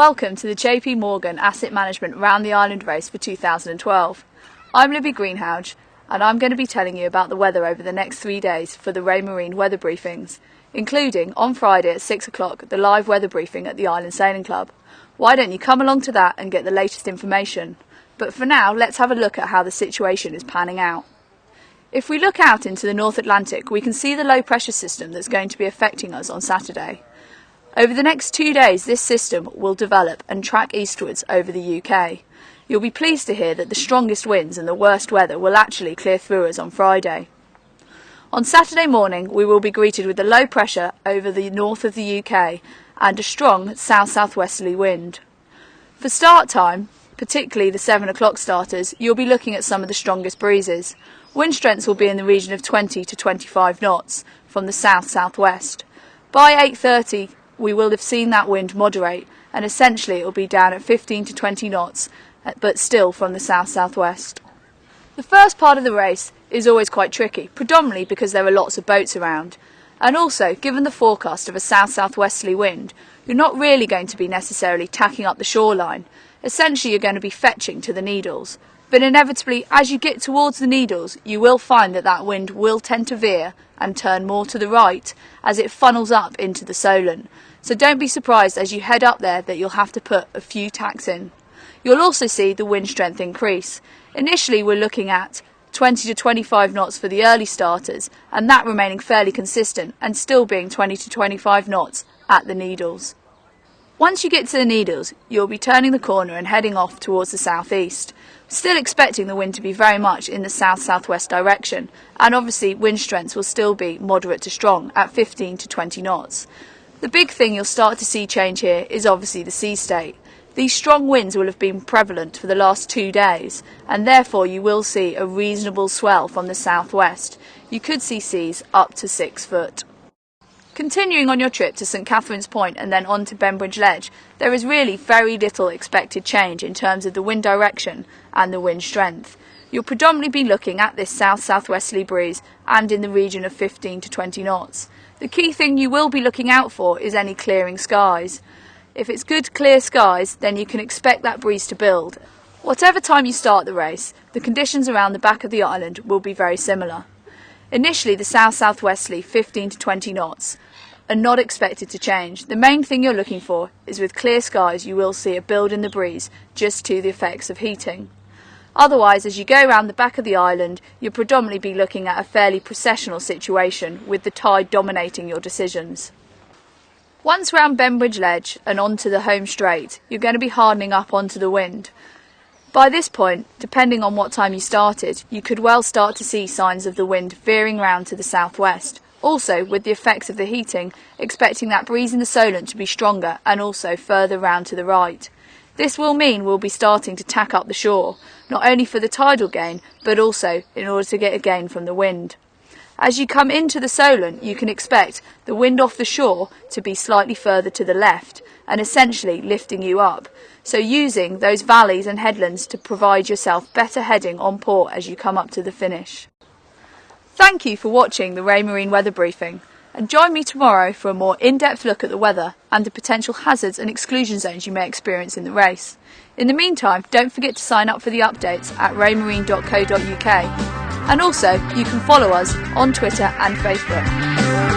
Welcome to the JP Morgan Asset Management Round the Island race for 2012. I'm Libby Greenhalgh and I'm going to be telling you about the weather over the next 3 days for the Raymarine Weather Briefings, including on Friday at 6 o'clock the live weather briefing at the Island Sailing Club. Why don't you come along to that and get the latest information? But for now, let's have a look at how the situation is panning out. If we look out into the North Atlantic, we can see the low pressure system that's going to be affecting us on Saturday. Over the next 2 days, this system will develop and track eastwards over the UK. You'll be pleased to hear that the strongest winds and the worst weather will actually clear through us on Friday. On Saturday morning, we will be greeted with the low pressure over the north of the UK and a strong south-southwesterly wind. For start time, particularly the 7 o'clock starters, you'll be looking at some of the strongest breezes. Wind strengths will be in the region of 20 to 25 knots from the south-southwest. By 8:30, we will have seen that wind moderate, and essentially it will be down at 15 to 20 knots, but still from the south-southwest. The first part of the race is always quite tricky, predominantly because there are lots of boats around. And also, given the forecast of a south-southwesterly wind, you're not really going to be necessarily tacking up the shoreline. Essentially, you're going to be fetching to the Needles. But inevitably, as you get towards the Needles, you will find that that wind will tend to veer and turn more to the right as it funnels up into the Solent. So don't be surprised as you head up there that you'll have to put a few tacks in. You'll also see the wind strength increase. Initially, we're looking at 20 to 25 knots for the early starters, and that remaining fairly consistent and still being 20 to 25 knots at the Needles. Once you get to the Needles, you'll be turning the corner and heading off towards the southeast. Still expecting the wind to be very much in the south-southwest direction, and obviously wind strengths will still be moderate to strong at 15 to 20 knots. The big thing you'll start to see change here is obviously the sea state. These strong winds will have been prevalent for the last 2 days, and therefore you will see a reasonable swell from the southwest. You could see seas up to 6 foot. Continuing on your trip to St Catherine's Point and then on to Bembridge Ledge, there is really very little expected change in terms of the wind direction and the wind strength. You'll predominantly be looking at this south-southwesterly breeze and in the region of 15 to 20 knots. The key thing you will be looking out for is any clearing skies. If it's good clear skies, then you can expect that breeze to build. Whatever time you start the race, the conditions around the back of the island will be very similar. Initially, the south-southwesterly 15 to 20 knots are not expected to change. The main thing you're looking for is with clear skies you will see a build in the breeze just to the effects of heating. Otherwise, as you go around the back of the island, you'll predominantly be looking at a fairly processional situation with the tide dominating your decisions. Once round Bembridge Ledge and onto the home straight, you're going to be hardening up onto the wind. By this point, depending on what time you started, you could well start to see signs of the wind veering round to the southwest. Also, with the effects of the heating, expecting that breeze in the Solent to be stronger and also further round to the right. This will mean we'll be starting to tack up the shore, not only for the tidal gain, but also in order to get a gain from the wind. As you come into the Solent, you can expect the wind off the shore to be slightly further to the left and essentially lifting you up. So using those valleys and headlands to provide yourself better heading on port as you come up to the finish. Thank you for watching the Raymarine Weather Briefing, and join me tomorrow for a more in-depth look at the weather and the potential hazards and exclusion zones you may experience in the race. In the meantime, don't forget to sign up for the updates at raymarine.co.uk, and also you can follow us on Twitter and Facebook.